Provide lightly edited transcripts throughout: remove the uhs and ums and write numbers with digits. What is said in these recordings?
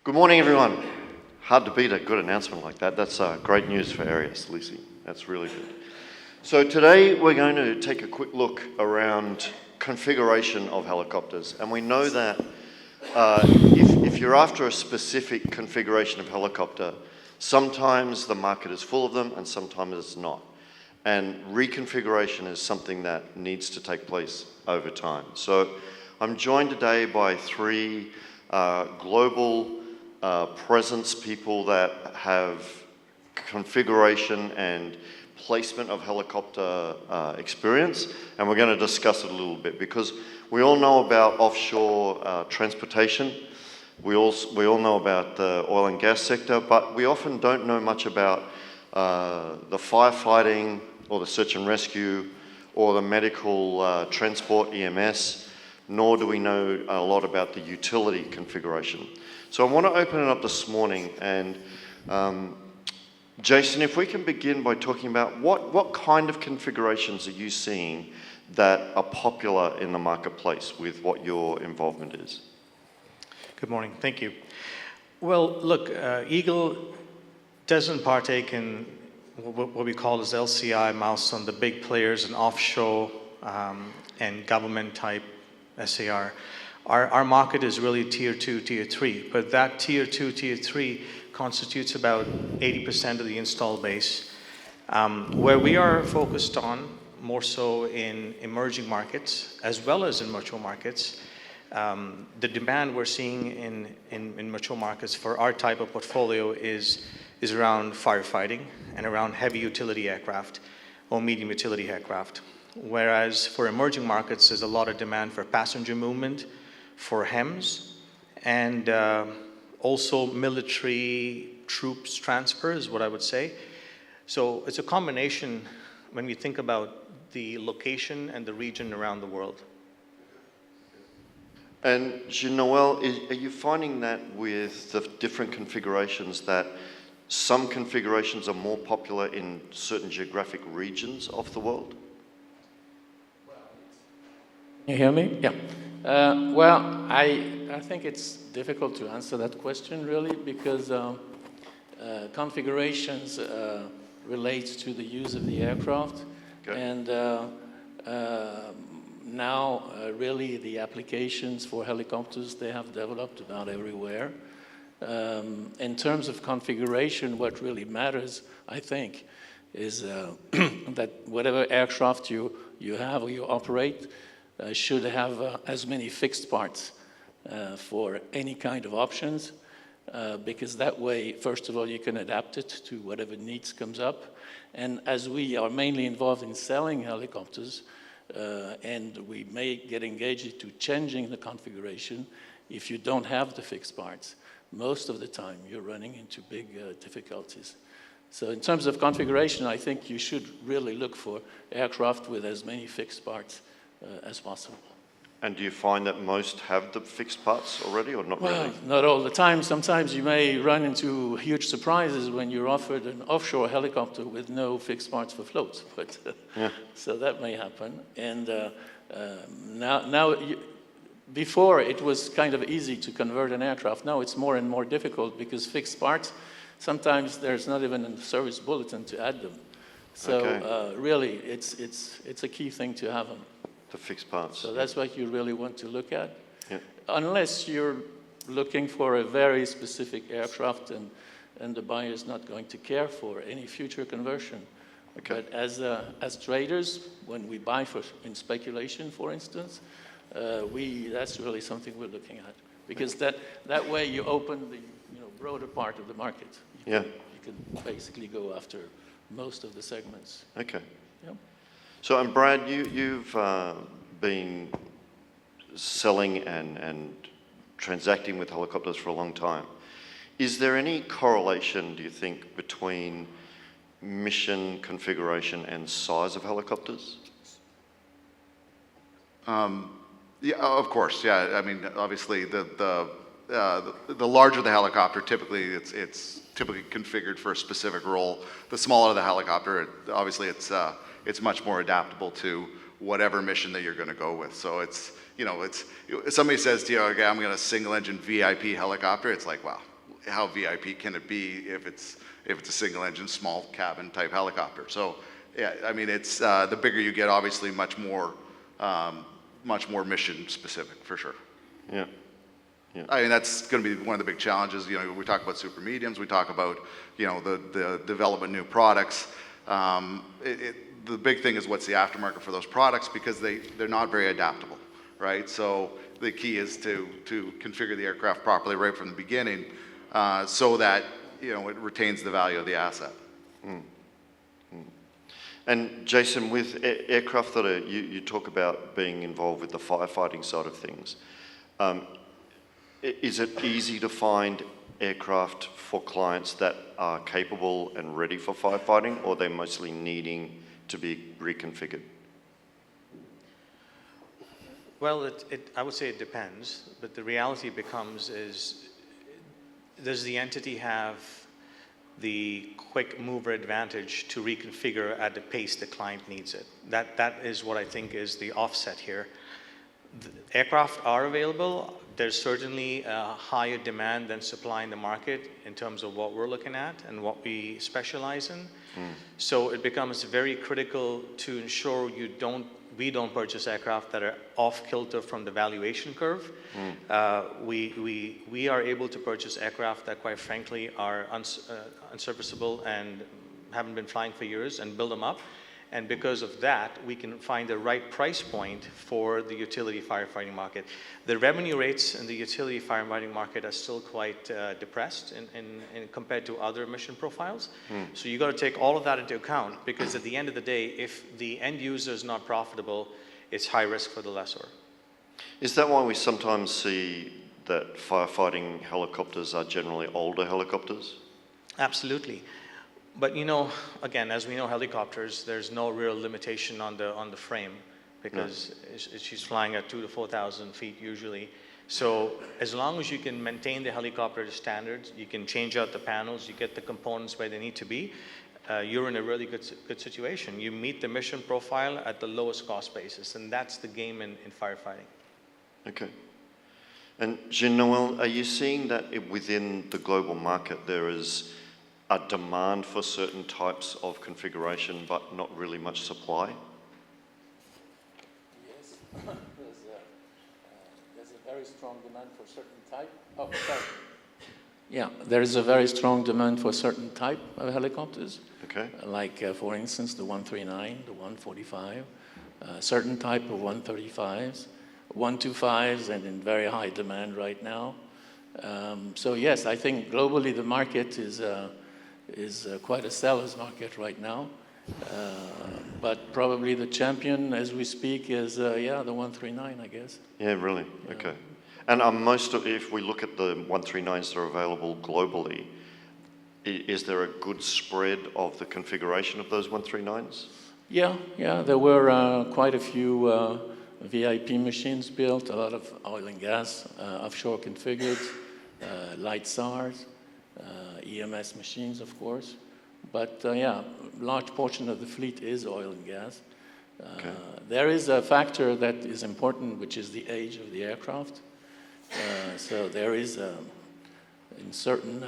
Good morning, everyone. Hard to beat a good announcement like that. That's great news for Arias, Lisi. That's really good. So today we're going to take a quick look around configuration of helicopters. And we know that if you're after a specific configuration of helicopter, sometimes the market is full of them and sometimes it's not. And reconfiguration is something that needs to take place over time. So I'm joined today by three global presence people that have configuration and placement of helicopter experience, and we're going to discuss it a little bit because we all know about offshore transportation. We all know about the oil and gas sector, but we often don't know much about the firefighting or the search and rescue or the medical transport EMS, nor do we know a lot about the utility configuration. So I want to open it up this morning, and Jason, if we can begin by talking about what kind of configurations are you seeing that are popular in the marketplace with what your involvement is? Good morning, thank you. Well, look, Eagle doesn't partake in what we call as LCI milestone, the big players in offshore and government type SAR. Our market is really tier 2, tier 3, but that tier 2, tier 3 constitutes about 80% of the install base. Where we are focused on, more so in emerging markets, as well as in mature markets, the demand we're seeing in mature markets for our type of portfolio is around firefighting and around heavy utility aircraft or medium utility aircraft. Whereas for emerging markets, there's a lot of demand for passenger movement, for HEMS, and also military troops transfer is what I would say. So it's a combination when we think about the location and the region around the world. And Jean-Noël, are you finding that with the different configurations that some configurations are more popular in certain geographic regions of the world? Can you hear me? Yeah. Well, I think it's difficult to answer that question really because configurations relates to the use of the aircraft. Okay. And now really the applications for helicopters, they have developed about everywhere. In terms of configuration, what really matters, I think, is that whatever aircraft you have or you operate should have as many fixed parts for any kind of options, because that way, first of all, you can adapt it to whatever needs comes up. And as we are mainly involved in selling helicopters, and we may get engaged into changing the configuration, if you don't have the fixed parts, most of the time you're running into big difficulties. So in terms of configuration, I think you should really look for aircraft with as many fixed parts as possible. And do you find that most have the fixed parts already or not really? Not all the time. Sometimes you may run into huge surprises when you're offered an offshore helicopter with no fixed parts for floats. But yeah. So that may happen. And before it was kind of easy to convert an aircraft. Now it's more and more difficult because fixed parts, sometimes there's not even a service bulletin to add them. So okay. Really, it's a key thing to have them. The fixed parts. So that's what you really want to look at. Yeah. Unless you're looking for a very specific aircraft and the buyer is not going to care for any future conversion. Okay. But as traders, when we buy in speculation, for instance, that's really something we're looking at. Because that way you open the broader part of the market. You can basically go after most of the segments. Okay. Yeah. So, and Brad, you've been selling and transacting with helicopters for a long time. Is there any correlation, do you think, between mission configuration and size of helicopters? Yeah, of course. Yeah, I mean, obviously, the larger the helicopter, typically it's typically configured for a specific role. The smaller the helicopter, obviously, it's much more adaptable to whatever mission that you're going to go with. So it's, if somebody says to you, okay, I'm going to single engine VIP helicopter, it's like, wow, how VIP can it be if it's a single engine, small cabin type helicopter. So yeah, I mean, it's the bigger you get, obviously much more mission specific for sure. Yeah. Yeah. I mean, that's going to be one of the big challenges. You know, we talk about super mediums, we talk about, you know, the development of new products. The big thing is what's the aftermarket for those products, because they're not very adaptable, right? So the key is to configure the aircraft properly right from the beginning, so that, you know, it retains the value of the asset. And Jason, with aircraft that are, you talk about being involved with the firefighting side of things. Is it easy to find aircraft for clients that are capable and ready for firefighting, or they're mostly needing to be reconfigured? Well, I would say it depends, but the reality becomes is, does the entity have the quick mover advantage to reconfigure at the pace the client needs it? That is what I think is the offset here. The aircraft are available. There's certainly a higher demand than supply in the market in terms of what we're looking at and what we specialize in. So it becomes very critical to ensure we don't purchase aircraft that are off kilter from the valuation curve. We are able to purchase aircraft that, quite frankly, are unserviceable and haven't been flying for years, and build them up. And because of that, we can find the right price point for the utility firefighting market. The revenue rates in the utility firefighting market are still quite depressed in compared to other mission profiles. So you got to take all of that into account, because at the end of the day, if the end user is not profitable, it's high risk for the lessor. Is that why we sometimes see that firefighting helicopters are generally older helicopters? Absolutely. But you know, again, as we know, helicopters, there's no real limitation on the frame, because she's flying at 2,000 to 4,000 feet usually. So as long as you can maintain the helicopter standards, you can change out the panels, you get the components where they need to be, you're in a really good situation. You meet the mission profile at the lowest cost basis, and that's the game in firefighting. Okay. And Jean-Noël, are you seeing that within the global market there is a demand for certain types of configuration, but not really much supply? Yes, there's a very strong demand for certain type. Oh, sorry. Yeah, there is a very strong demand for certain type of helicopters. Okay. Like, for instance, the 139, the 145, certain type of 135s, 125s, and in very high demand right now. So yes, I think globally the market is quite a seller's market right now. But probably the champion as we speak is, the 139, I guess. Yeah, really? Yeah. Okay. And if we look at the 139s that are available globally, is there a good spread of the configuration of those 139s? Yeah, there were quite a few VIP machines built, a lot of oil and gas, offshore configured, light SARs, EMS machines, of course. But large portion of the fleet is oil and gas. Okay. There is a factor that is important, which is the age of the aircraft. So there is, in certain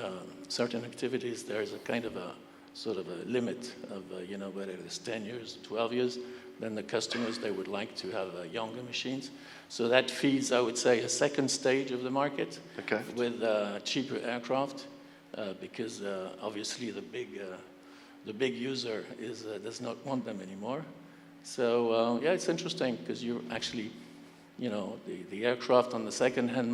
activities, there is a kind of a sort of a limit of, whether it's 10 years, 12 years, then the customers, they would like to have younger machines. So that feeds, I would say, a second stage of the market. Okay. With cheaper aircraft, because obviously the big user does not want them anymore. So it's interesting, because you're actually, the aircraft on the second-hand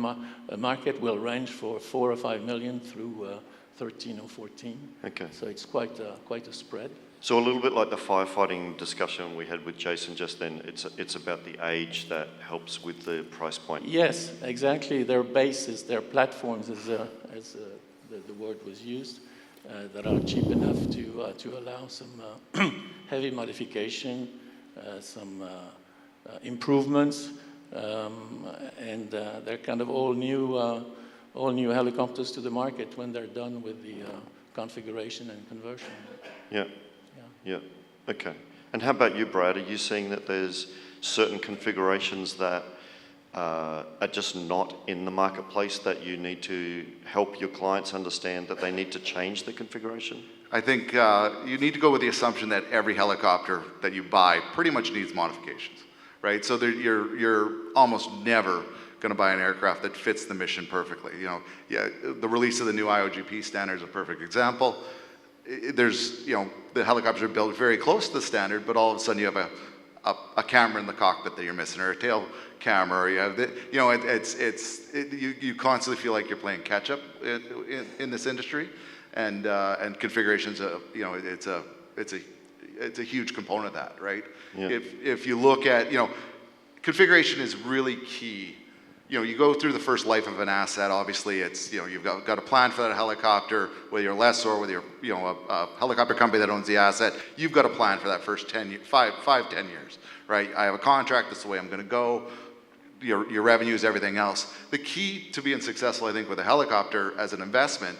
market will range for 4 or 5 million through 13 or 14. Okay. So it's quite a spread. So a little bit like the firefighting discussion we had with Jason just then, it's about the age that helps with the price point. Yes, exactly. Their bases, their platforms, as the word was used, that are cheap enough to allow some heavy modification, some improvements, and they're kind of all new helicopters to the market when they're done with the configuration and conversion. Yeah. Okay. And how about you, Brad? Are you seeing that there's certain configurations that are just not in the marketplace that you need to help your clients understand that they need to change the configuration? I think you need to go with the assumption that every helicopter that you buy pretty much needs modifications, right? So you're almost never going to buy an aircraft that fits the mission perfectly. You know, yeah, the release of the new IOGP standard is a perfect example. There's, you know, the helicopters are built very close to the standard, but all of a sudden you have a camera in the cockpit that you're missing, or a tail camera, or you have the, you know, you constantly feel like you're playing catch up in this industry, and configuration's you know, it's a huge component of that, right? Yeah. If you look at, you know, configuration is really key. You know, you go through the first life of an asset, obviously it's, you know, you've got a plan for that helicopter, whether you're a lessor, whether you're, you know, a helicopter company that owns the asset, you've got a plan for that first 10 years, 10 years, right? I have a contract, that's the way I'm gonna go, your revenues, everything else. The key to being successful, I think, with a helicopter as an investment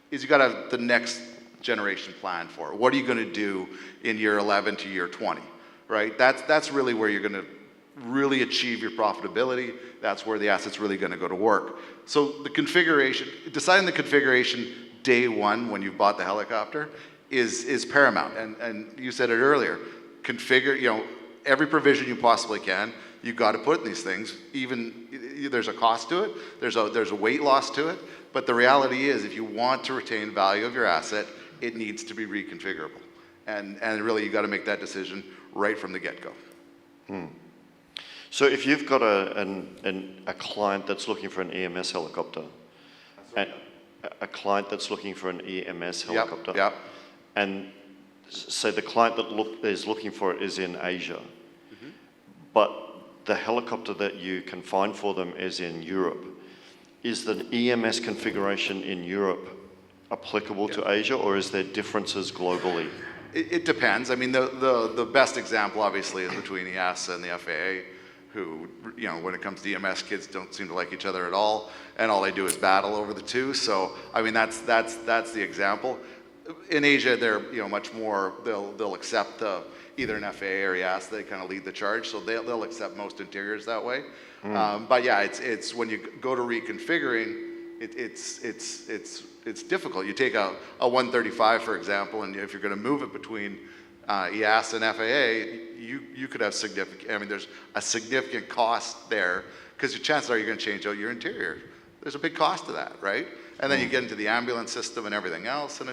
is you gotta have the next generation plan for it. What are you gonna do in year 11 to year 20, right? That's really where you're gonna really achieve your profitability. That's where the asset's really going to go to work. So the configuration, deciding the configuration day one when you've bought the helicopter is paramount. And you said it earlier, configure, you know, every provision you possibly can, you've got to put in these things. Even there's a cost to it, there's a weight loss to it, but the reality is if you want to retain value of your asset, it needs to be reconfigurable. And really you got to make that decision right from the get-go. So if you've got a client that's looking for an EMS helicopter, a client that's looking for an EMS helicopter, Yep. and say the client that is looking for it is in Asia, but the helicopter that you can find for them is in Europe, is the EMS configuration in Europe applicable to Asia, or is there differences globally? It depends. I mean, the best example obviously is between EASA and the FAA, who, you know, when it comes to EMS, kids don't seem to like each other at all, and all they do is battle over the two. So, I mean, that's the example. In Asia, they're, you know, much more, they'll accept either an FAA or EASA. They kind of lead the charge, so they'll accept most interiors that way. But yeah, it's when you go to reconfiguring, it's difficult. You take a 135, for example, and if you're going to move it between EASA and FAA, you could have significant, I mean, there's a significant cost there, because the chances are you're going to change out your interior. There's a big cost to that, right? And then you get into the ambulance system and everything else, and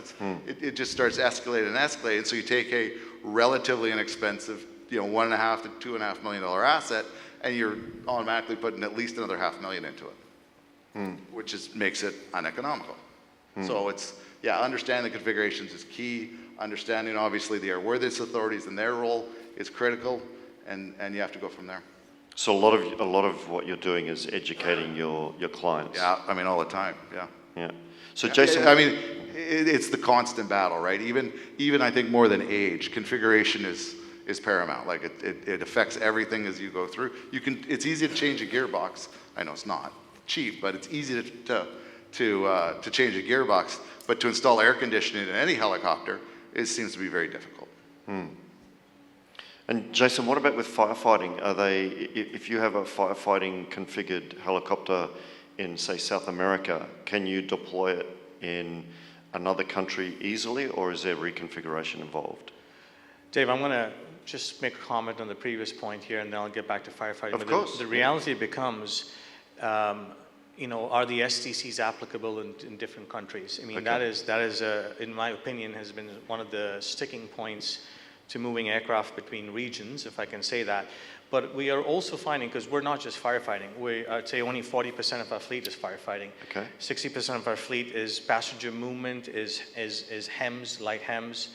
it just starts escalating and escalating. So you take a relatively inexpensive, you know, $1.5 to $2.5 million asset, and you're automatically putting at least another $500,000 into it, which makes it uneconomical. So it's, yeah, understanding the configurations is key. Understanding, obviously, the airworthiness authorities and their role is critical, and you have to go from there. So a lot of what you're doing is educating your clients. Yeah, I mean, all the time, yeah. Yeah. So Jason, I mean, it's the constant battle, right? Even I think more than age, configuration is paramount. Like it affects everything as you go through. It's easy to change a gearbox. I know it's not cheap, but it's easy to change a gearbox. But to install air conditioning in any helicopter, it seems to be very difficult. And Jason, what about with firefighting? If you have a firefighting configured helicopter in, say, South America, can you deploy it in another country easily, or is there reconfiguration involved? Dave, I'm going to just make a comment on the previous point here, and then I'll get back to firefighting. Of course. The reality becomes, you know, are the STCs applicable in different countries? I mean, Okay. that is in my opinion, has been one of the sticking points to moving aircraft between regions, if I can say that. But we are also finding, because we're not just firefighting, I'd say only 40% of our fleet is firefighting. Okay. 60% of our fleet is passenger movement, is HEMS, light HEMS,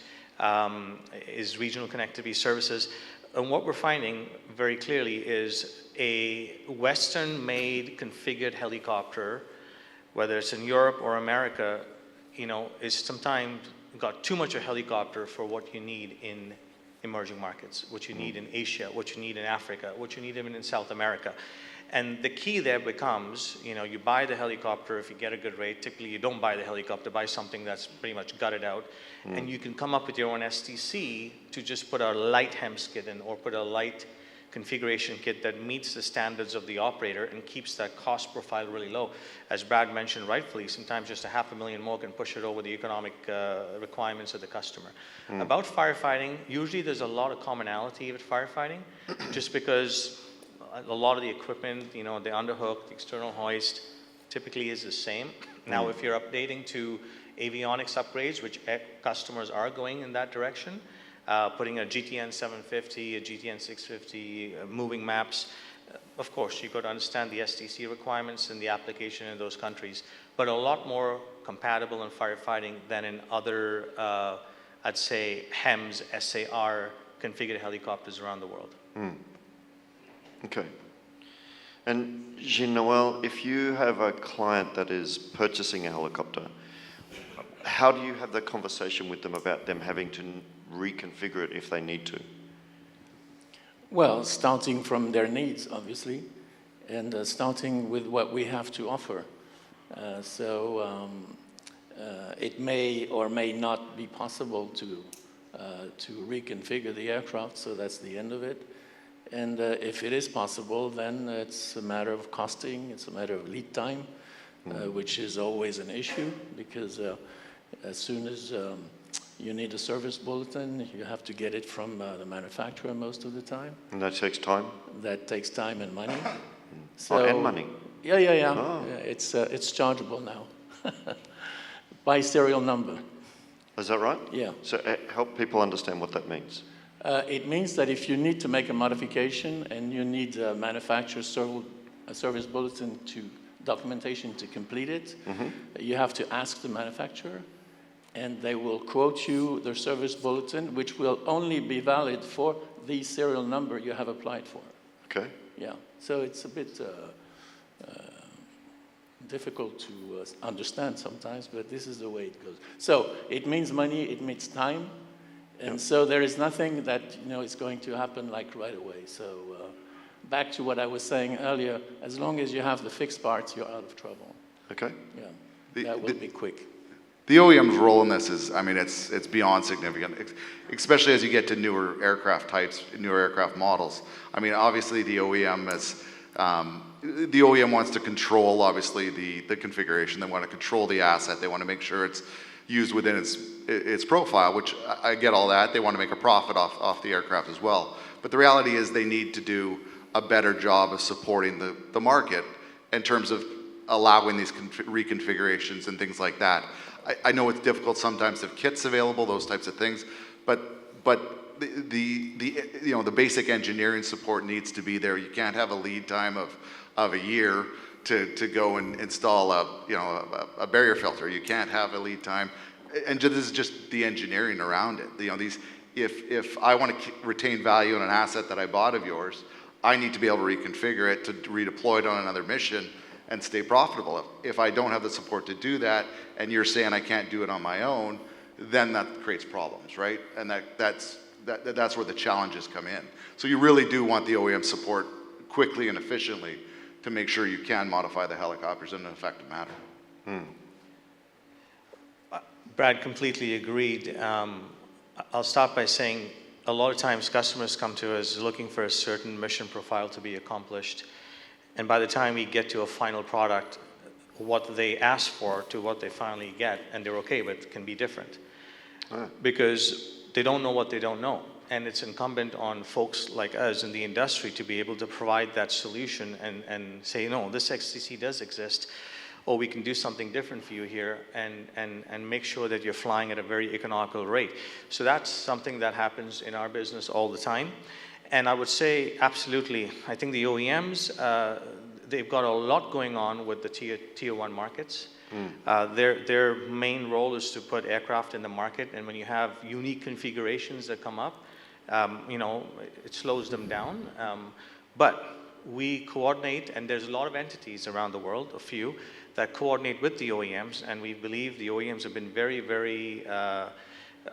is regional connectivity services. And what we're finding very clearly is a Western-made configured helicopter, whether it's in Europe or America, you know, is sometimes got too much a helicopter for what you need in emerging markets, what you need in Asia, what you need in Africa, what you need even in South America. And the key there becomes, you know, you buy the helicopter if you get a good rate. Typically, you don't buy the helicopter, buy something that's pretty much gutted out. And you can come up with your own STC to just put a light HEM skid in, or put a light configuration kit that meets the standards of the operator and keeps that cost profile really low. As Brad mentioned rightfully, sometimes just $500,000 more can push it over the economic requirements of the customer. About firefighting, usually there's a lot of commonality with firefighting, just because a lot of the equipment, the underhook, the external hoist, typically is the same. Now, if you're updating to avionics upgrades, which customers are going in that direction, putting a GTN 750, a GTN 650, moving maps, of course, you've got to understand the STC requirements and the application in those countries, but a lot more compatible in firefighting than in other, I'd say, HEMS, SAR configured helicopters around the world. Okay. And Jean-Noël, if you have a client that is purchasing a helicopter, how do you have that conversation with them about them having to reconfigure it if they need to? Well, starting from their needs, obviously, and starting with what we have to offer. It may or may not be possible to reconfigure the aircraft, so that's the end of it. And if it is possible, then it's a matter of costing, it's a matter of lead time, which is always an issue, because as soon as you need a service bulletin, you have to get it from the manufacturer most of the time. And that takes time? That takes time and money. And money? Yeah. Oh. Yeah, it's chargeable now. By serial number. Is that right? Yeah. So help people understand what that means. It means that if you need to make a modification and you need a manufacturer's service bulletin documentation to complete it, you have to ask the manufacturer, and they will quote you their service bulletin, which will only be valid for the serial number you have applied for. Okay. Yeah, so it's a bit difficult to understand sometimes, but this is the way it goes. So it means money, it means time, and so there is nothing that is going to happen like right away. So back to what I was saying earlier, as long as you have the fixed parts, you're out of trouble. Okay. Yeah, that will be quick. The OEM's role in this is, I mean, it's beyond significant, especially as you get to newer aircraft types, newer aircraft models. I mean, obviously the OEM wants to control, obviously, the configuration. They want to control the asset. They want to make sure it's used within its profile, which I get all that. They want to make a profit off the aircraft as well. But the reality is they need to do a better job of supporting the market in terms of allowing these reconfigurations and things like that. I know it's difficult sometimes to have kits available, those types of things, but the basic engineering support needs to be there. You can't have a lead time of a year to go and install a barrier filter. You can't have a lead time, and this is just the engineering around it. If I want to retain value in an asset that I bought of yours, I need to be able to reconfigure it to redeploy it on another mission and stay profitable. If I don't have the support to do that, and you're saying I can't do it on my own, then that creates problems, right? And that's where the challenges come in. So you really do want the OEM support quickly and efficiently to make sure you can modify the helicopters in an effective manner. Brad completely agreed. I'll start by saying a lot of times customers come to us looking for a certain mission profile to be accomplished. And by the time we get to a final product, what they ask for to what they finally get, and they're okay with, can be different. Because they don't know what they don't know. And it's incumbent on folks like us in the industry to be able to provide that solution and say, no, this XTC does exist, or we can do something different for you here, and make sure that you're flying at a very economical rate. So that's something that happens in our business all the time. And I would say, absolutely, I think the OEMs, they've got a lot going on with the tier one markets. Their main role is to put aircraft in the market, and when you have unique configurations that come up, it slows them down. But we coordinate, and there's a lot of entities around the world, a few, that coordinate with the OEMs, and we believe the OEMs have been very, very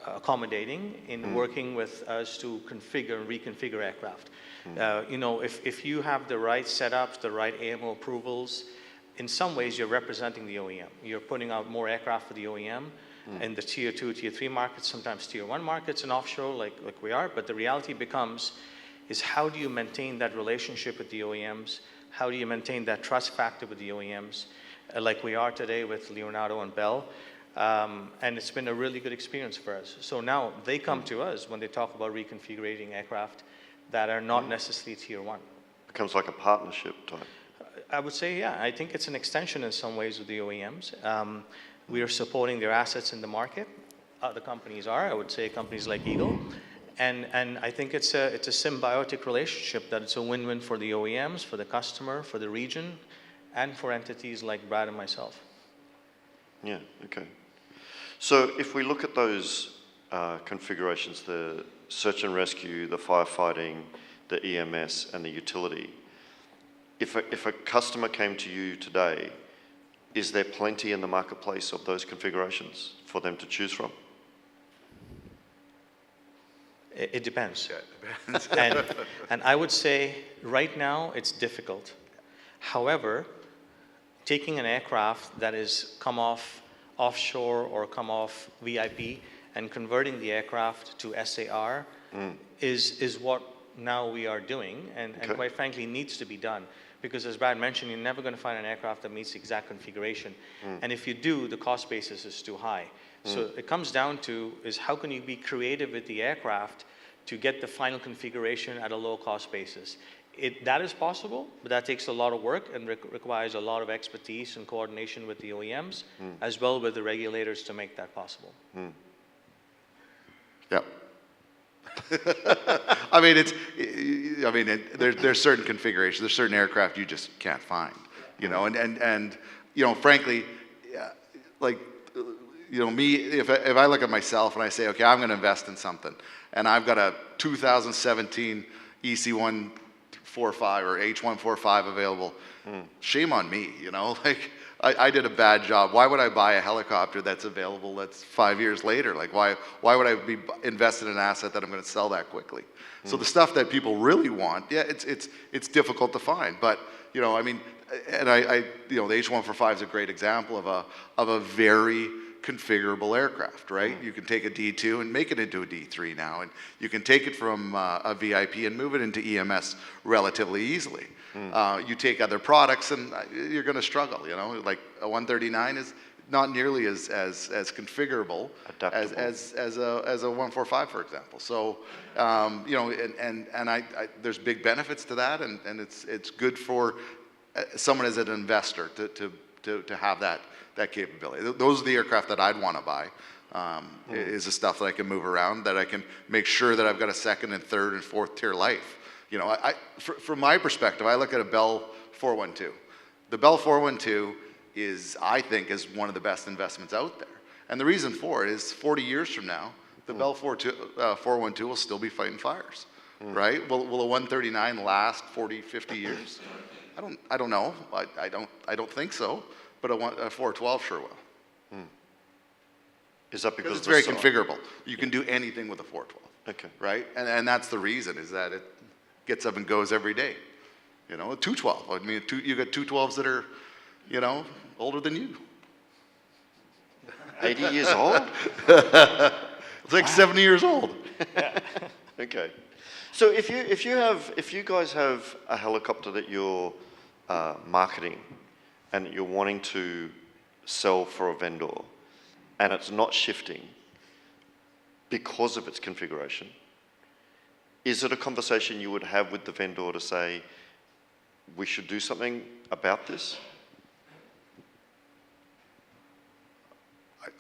accommodating in working with us to configure and reconfigure aircraft. If you have the right setups, the right AMO approvals, in some ways you're representing the OEM. You're putting out more aircraft for the OEM in the tier 2, tier 3 markets, sometimes tier 1 markets and offshore like we are, but the reality becomes is how do you maintain that relationship with the OEMs? How do you maintain that trust factor with the OEMs, like we are today with Leonardo and Bell? And it's been a really good experience for us. So now they come to us when they talk about reconfiguring aircraft that are not necessarily tier 1. Becomes like a partnership type. I would say, yeah, I think it's an extension in some ways of the OEMs. We are supporting their assets in the market. Other companies are, I would say companies like Eagle. And I think it's a symbiotic relationship that it's a win-win for the OEMs, for the customer, for the region, and for entities like Brad and myself. Yeah, okay. So if we look at those configurations, the search and rescue, the firefighting, the EMS, and the utility, if a customer came to you today, is there plenty in the marketplace of those configurations for them to choose from? It depends. Yeah, it depends. And I would say right now it's difficult. However, taking an aircraft that is come off offshore or come off VIP and converting the aircraft to SAR is what now we are doing, and quite frankly needs to be done. Because as Brad mentioned, you're never going to find an aircraft that meets the exact configuration. And if you do, the cost basis is too high. So it comes down to is how can you be creative with the aircraft to get the final configuration at a low cost basis. That is possible, but that takes a lot of work and requires a lot of expertise and coordination with the OEMs, as well with the regulators to make that possible. Yep. I mean, there's certain configurations, there's certain aircraft you just can't find, you know, and you know, frankly, like, you know, me, if I look at myself and I say, okay, I'm going to invest in something, and I've got a 2017 EC145 or H145 available, shame on me, you know, like, I did a bad job. Why would I buy a helicopter that's available that's 5 years later? Like, why would I be invested in an asset that I'm going to sell that quickly? So the stuff that people really want, yeah, it's difficult to find. But, you know, I mean, and you know, the H145 is a great example of a very configurable aircraft, right? You can take a D2 and make it into a D3 now, and you can take it from a VIP and move it into EMS relatively easily. You take other products and you're going to struggle, you know, like a 139 is not nearly as configurable as a 145, for example. So, you know, and there's big benefits to that, and it's good for someone as an investor to have that capability. Those are the aircraft that I'd want to buy. Is the stuff that I can move around, that I can make sure that I've got a second and third and fourth tier life. You know, from my perspective, I look at a Bell 412. The Bell 412 I think, is one of the best investments out there. And the reason for it is 40 years from now, the Bell 412 will still be fighting fires, right? Will a 139 last 40, 50 years? I don't know. I don't think so. But a 412 sure will. Is that because it's very configurable? You can do anything with a 412. Okay. Right? And that's the reason, is that it gets up and goes every day. You know, a 212. I mean, you got 212s that are, you know, older than you. 80 years old? It's like 70 years old. Okay. So if you guys have a helicopter that you're marketing and you're wanting to sell for a vendor, and it's not shifting because of its configuration, is it a conversation you would have with the vendor to say, we should do something about this?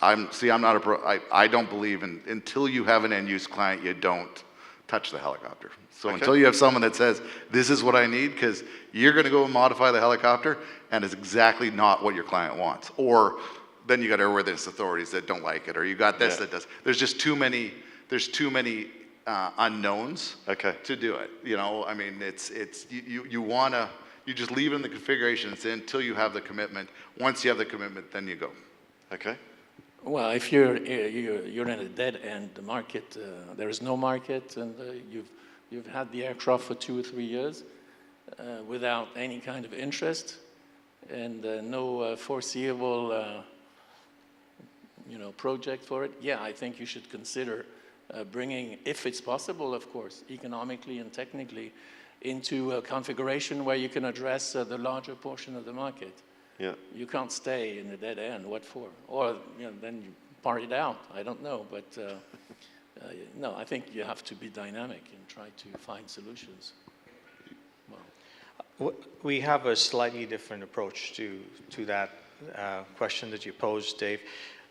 I'm not a pro. I don't believe until you have an end-use client, you don't touch the helicopter. So until you have someone that says, this is what I need, because you're going to go and modify the helicopter, and it's exactly not what your client wants. Or then you got airworthiness authorities that don't like it, or you got this that does. There's just too many unknowns to do it. You know, I mean, you just leave it in the configuration until you have the commitment. Once you have the commitment, then you go. Okay. Well, if you're in a dead end market, there is no market, and you've had the aircraft for 2 or 3 years without any kind of interest, and no foreseeable project for it. Yeah, I think you should consider bringing, if it's possible, of course, economically and technically, into a configuration where you can address the larger portion of the market. Yeah. You can't stay in a dead end. What for? Or then you part it out. I don't know, but no, I think you have to be dynamic and try to find solutions. Well, We have a slightly different approach to that question that you posed, Dave.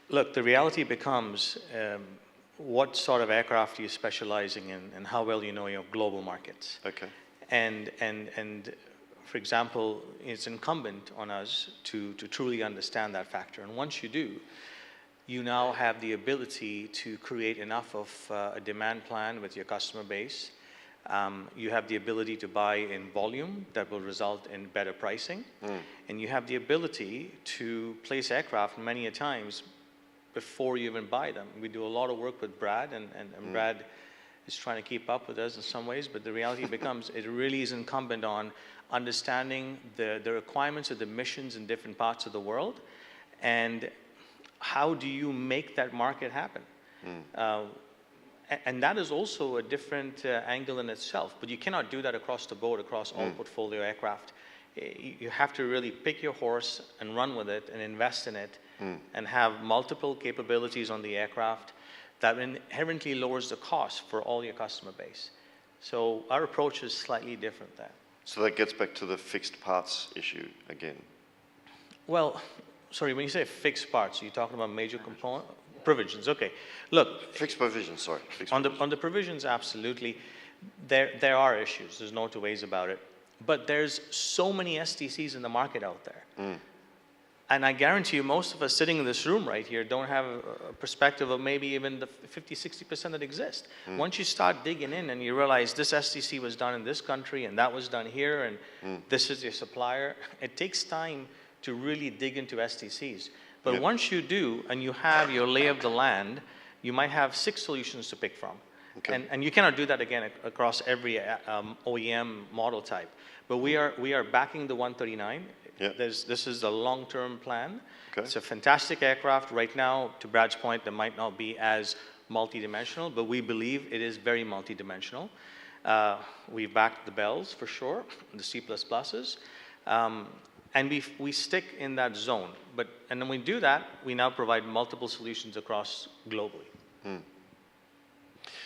Look, the reality becomes what sort of aircraft are you specializing in and how well you know your global markets. Okay. And for example, it's incumbent on us to truly understand that factor. And once you do, you now have the ability to create enough of a demand plan with your customer base. You have the ability to buy in volume that will result in better pricing. And you have the ability to place aircraft many a times before you even buy them. We do a lot of work with Brad, and Brad is trying to keep up with us in some ways, but the reality becomes it really is incumbent on understanding the requirements of the missions in different parts of the world, and how do you make that market happen? And that is also a different angle in itself, but you cannot do that across the board, across all portfolio aircraft. You have to really pick your horse and run with it and invest in it and have multiple capabilities on the aircraft that inherently lowers the cost for all your customer base. So our approach is slightly different there. So that gets back to the fixed parts issue again. Well, sorry, when you say fixed parts, are you talking about major component? Provisions, okay. Look, Fixed provisions, sorry. Fixed on the provisions, absolutely. There are issues, there's no two ways about it. But there's so many STCs in the market out there. And I guarantee you, most of us sitting in this room right here don't have a perspective of maybe even the 50, 60% that exist. Once you start digging in and you realize this STC was done in this country and that was done here and this is your supplier, it takes time to really dig into STCs. But once you do and you have your lay of the land, you might have 6 solutions to pick from. Okay. And you cannot do that again across every OEM model type. But we are backing the 139. This is a long-term plan. Okay. It's a fantastic aircraft. Right now, to Brad's point, that might not be as multi-dimensional, but we believe it is very multi-dimensional. We've backed the Bells for sure, the C++s. And we stick in that zone. And when we do that, we now provide multiple solutions across globally.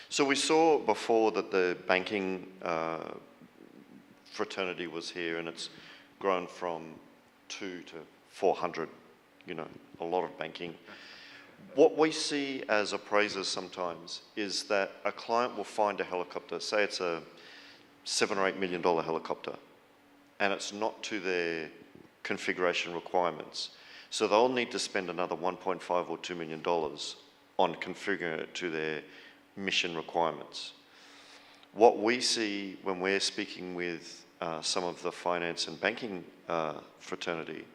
So we saw before that the banking fraternity was here, and it's grown from 2 to 400, a lot of banking. What we see as appraisers sometimes is that a client will find a helicopter, say it's a $7 or $8 million helicopter, and it's not to their configuration requirements. So they'll need to spend another $1.5 or $2 million on configuring it to their mission requirements. What we see when we're speaking with some of the finance and banking fraternity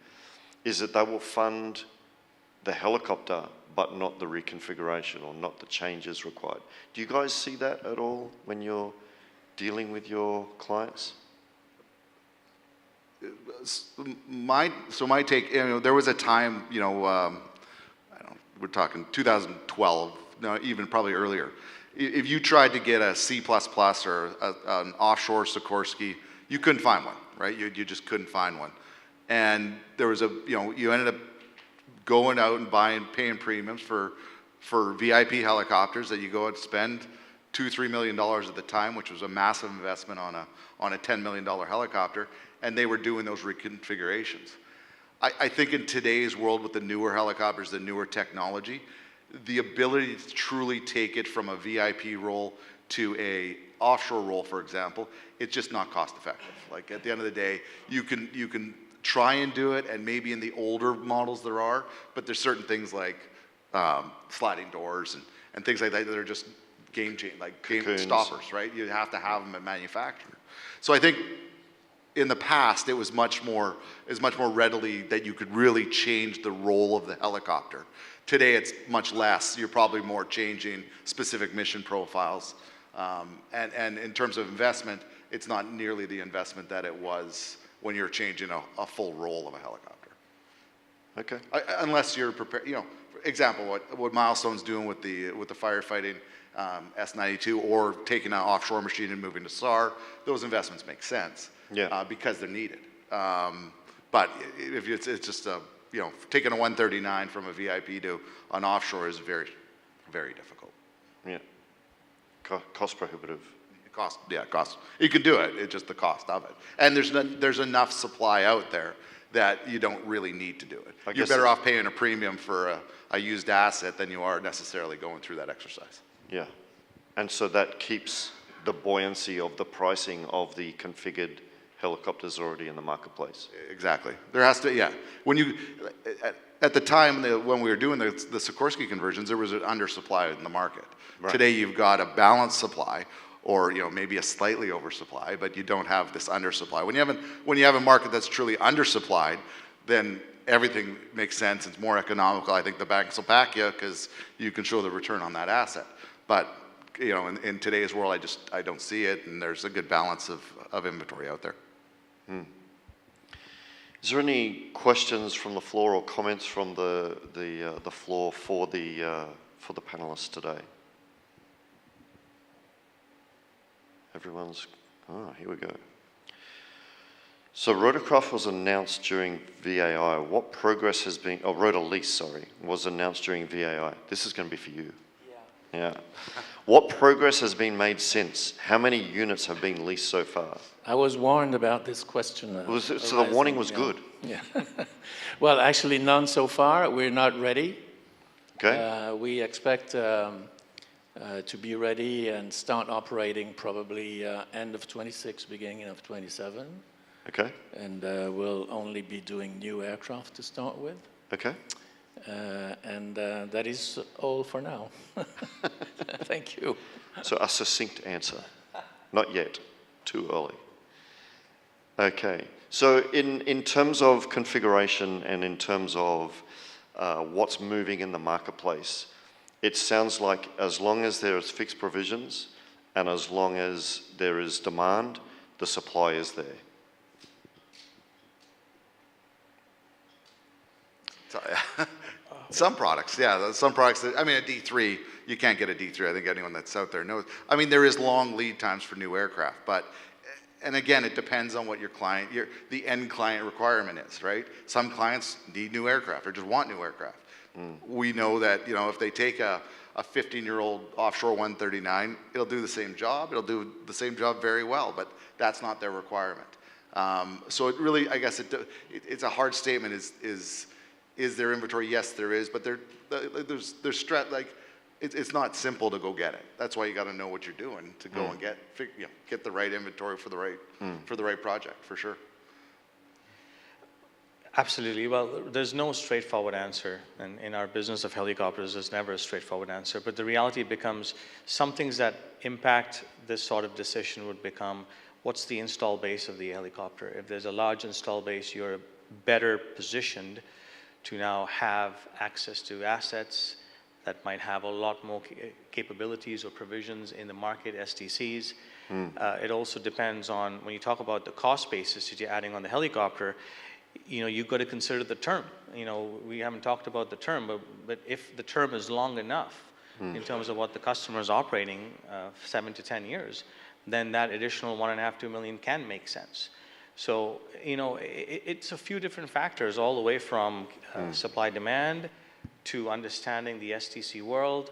is that they will fund the helicopter but not the reconfiguration or not the changes required. Do you guys see that at all when you're dealing with your clients? My take, there was a time, I don't know, we're talking 2012, no, even probably earlier. If you tried to get a C++ or an offshore Sikorsky, you couldn't find one, right? You just couldn't find one. And there was you ended up going out and paying premiums for VIP helicopters that you go out and spend $2-3 million at the time, which was a massive investment on a $10 million helicopter, and they were doing those reconfigurations. I think in today's world with the newer helicopters, the newer technology, the ability to truly take it from a VIP role to a offshore role, for example, it's just not cost effective. Like at the end of the day, you can try and do it, and maybe in the older models there are, but there's certain things like sliding doors and things like that that are just game stoppers, right? You have to have them at manufacturer. So I think in the past it was much more readily that you could really change the role of the helicopter. Today it's much less. You're probably more changing specific mission profiles. And in terms of investment, it's not nearly the investment that it was when you're changing a full role of a helicopter. Okay. Unless you're prepared, for example, what Milestone's doing with the firefighting S92, or taking an offshore machine and moving to SAR, those investments make sense. Yeah. Because they're needed. But if it's just taking a 139 from a VIP to an offshore is very, very difficult. Yeah. Cost prohibitive. Cost. You could do it. It's just the cost of it. And there's enough supply out there that you don't really need to do it. You're better off paying a premium for a used asset than you are necessarily going through that exercise. Yeah. And so that keeps the buoyancy of the pricing of the configured helicopters already in the marketplace. Exactly. There has to, yeah. When you, at the time when we were doing the Sikorsky conversions, there was an undersupply in the market. Right. Today you've got a balanced supply, or maybe a slightly oversupply, but you don't have this undersupply. When you have a market that's truly undersupplied, then everything makes sense. It's more economical. I think the banks will back you because you can show the return on that asset. But in today's world, I don't see it, and there's a good balance of inventory out there. Is there any questions from the floor or comments from the floor for the panelists today? Everyone's, here we go. So Rotorcraft was announced during VAI. What progress has been, Rotor Lease, sorry, was announced during VAI. This is going to be for you. Yeah. What progress has been made since? How many units have been leased so far? I was warned about this question. So the warning was good? Yeah. Well, actually none so far. We're not ready. Okay. We expect to be ready and start operating probably end of 26, beginning of 27. Okay. And we'll only be doing new aircraft to start with. Okay. And that is all for now. Thank you. So a succinct answer. Not yet. Too early. Okay. So in terms of configuration and in terms of what's moving in the marketplace, it sounds like as long as there is fixed provisions and as long as there is demand, the supply is there. Some products, yeah. Some products, a D3, you can't get a D3. I think anyone that's out there knows. There is long lead times for new aircraft, and again, it depends on what the end client requirement is, right? Some clients need new aircraft or just want new aircraft. We know that, if they take a 15-year-old offshore 139, it'll do the same job. It'll do the same job very well, but that's not their requirement. So it really, I guess it's a hard statement. Is there inventory? Yes, there is, but there's it's not simple to go get it. That's why you got to know what you're doing to go and get the right inventory for the right project, for sure. Absolutely. Well, there's no straightforward answer, and in our business of helicopters, there's never a straightforward answer. But the reality becomes some things that impact this sort of decision would become what's the install base of the helicopter. If there's a large install base, you're better positioned to now have access to assets that might have a lot more capabilities or provisions in the market, STCs. It also depends on, when you talk about the cost basis that you're adding on the helicopter, you've got to consider the term. We haven't talked about the term, but if the term is long enough in terms of what the customer is operating, 7 to 10 years, then that additional $1.5–2 million can make sense. So, it's a few different factors, all the way from supply demand to understanding the STC world,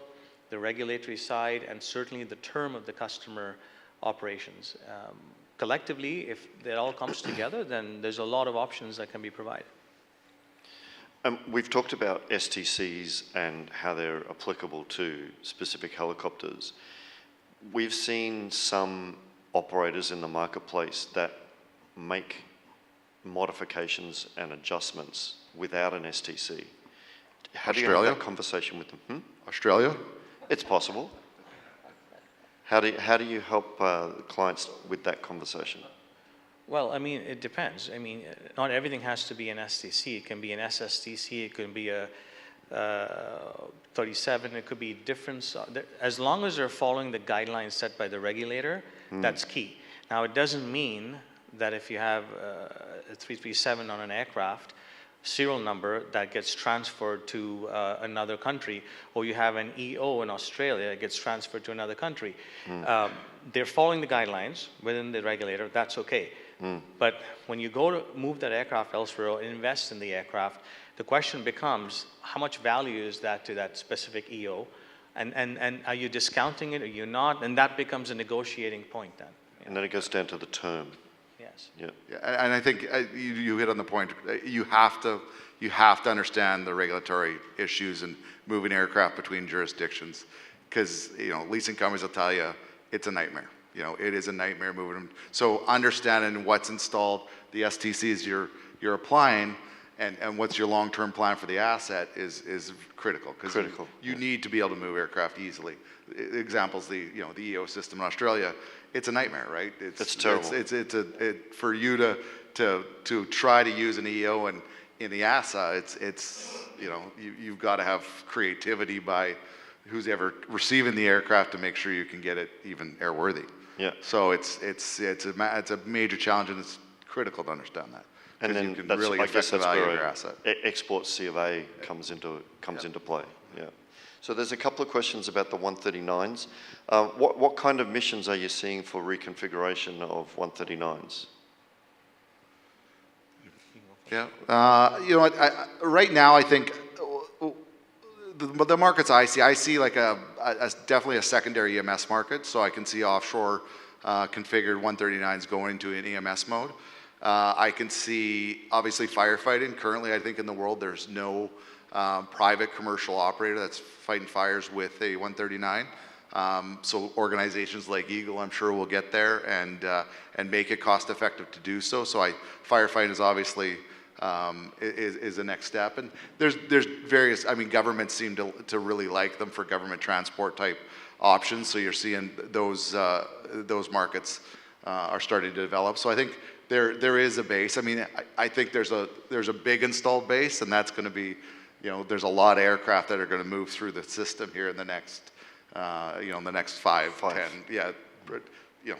the regulatory side, and certainly the term of the customer operations. Collectively, if that all comes together, then there's a lot of options that can be provided. We've talked about STCs and how they're applicable to specific helicopters. We've seen some operators in the marketplace that make modifications and adjustments without an STC. How do you have that conversation with them? Australia? It's possible. How do you help clients with that conversation? Well, it depends. Not everything has to be an STC. It can be an SSTC. It can be a 37. It could be different. As long as they're following the guidelines set by the regulator, that's key. Now, it doesn't mean that if you have a 337 on an aircraft, serial number that gets transferred to another country, or you have an EO in Australia that gets transferred to another country. They're following the guidelines within the regulator, that's okay. But when you go to move that aircraft elsewhere or invest in the aircraft, the question becomes, how much value is that to that specific EO? And are you discounting it, or you're not? And that becomes a negotiating point then. And then it goes down to the term. Yes. Yeah. Yeah, and I think you hit on the point. You have to understand the regulatory issues and moving aircraft between jurisdictions, because leasing companies will tell you it's a nightmare. It is a nightmare moving them. So understanding what's installed, the STCs you're applying, and what's your long-term plan for the asset is critical. Critical. You need to be able to move aircraft easily. Examples, the EO system in Australia, it's a nightmare, right? It's terrible. For you to try to use an EO in the ASA, you've got to have creativity by who's ever receiving the aircraft to make sure you can get it even airworthy. Yeah. So it's a major challenge, and it's critical to understand that. And then you can that's, really I affect guess the that's value of where your asset. export C of A comes into play. Yeah. So there's a couple of questions about the 139s. What kind of missions are you seeing for reconfiguration of 139s? Yeah. Right now, I think the markets I see like definitely a secondary EMS market. So I can see offshore configured 139s going into an EMS mode. I can see, obviously, firefighting. Currently, I think in the world, there's no private commercial operator that's fighting fires with a 139. So organizations like Eagle, I'm sure, will get there and make it cost effective to do so. So firefighting is obviously is the next step. And there's various, governments seem to really like them for government transport type options. So you're seeing those markets are starting to develop. So I think there is a base. I think there's a big installed base, and that's going to be, there's a lot of aircraft that are going to move through the system here in the next, in the next 5, 10, yeah,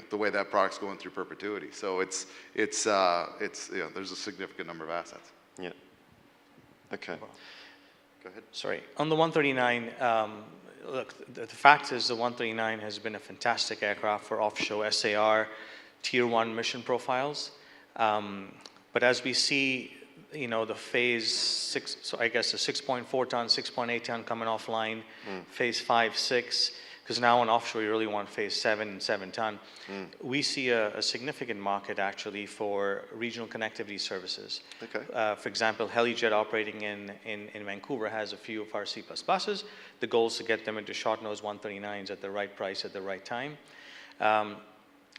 the way that product's going through perpetuity. So it's there's a significant number of assets. Yeah. Okay. Go ahead. Sorry. On the 139, look, the fact is the 139 has been a fantastic aircraft for offshore SAR, Tier 1 mission profiles. But as we see, the phase 6, so I guess the 6.4 ton, 6.8 ton coming offline, phase 5, 6, because now on offshore you really want phase 7 and 7 ton. We see a significant market actually for regional connectivity services. Okay. For example, HeliJet operating in Vancouver has a few of our C++ buses. The goal is to get them into short-nose 139s at the right price at the right time.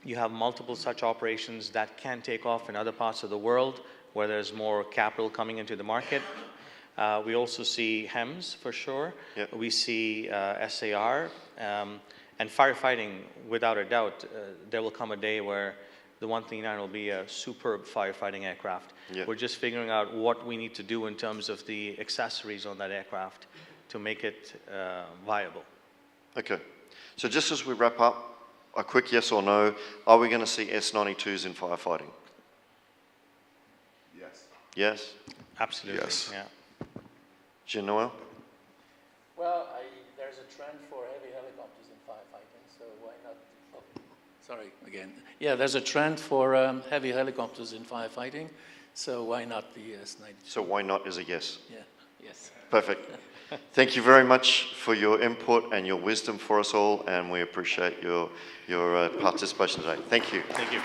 You have multiple such operations that can take off in other parts of the world where there's more capital coming into the market. We also see HEMS for sure. Yep. We see SAR and firefighting, without a doubt. There will come a day where the 139 will be a superb firefighting aircraft. Yep. We're just figuring out what we need to do in terms of the accessories on that aircraft to make it viable. Okay. So just as we wrap up, a quick yes or no, are we going to see S92s in firefighting? Yes. Yes? Absolutely. Yes. Yeah. Jean-Noël? Well, there's a trend for heavy helicopters in firefighting, so why not? Oh, sorry, again. Yeah, there's a trend for heavy helicopters in firefighting, so why not the S92? So why not is a yes. Yeah, yes. Perfect. Thank you very much for your input and your wisdom for us all, and we appreciate your participation today. Thank you. Thank you.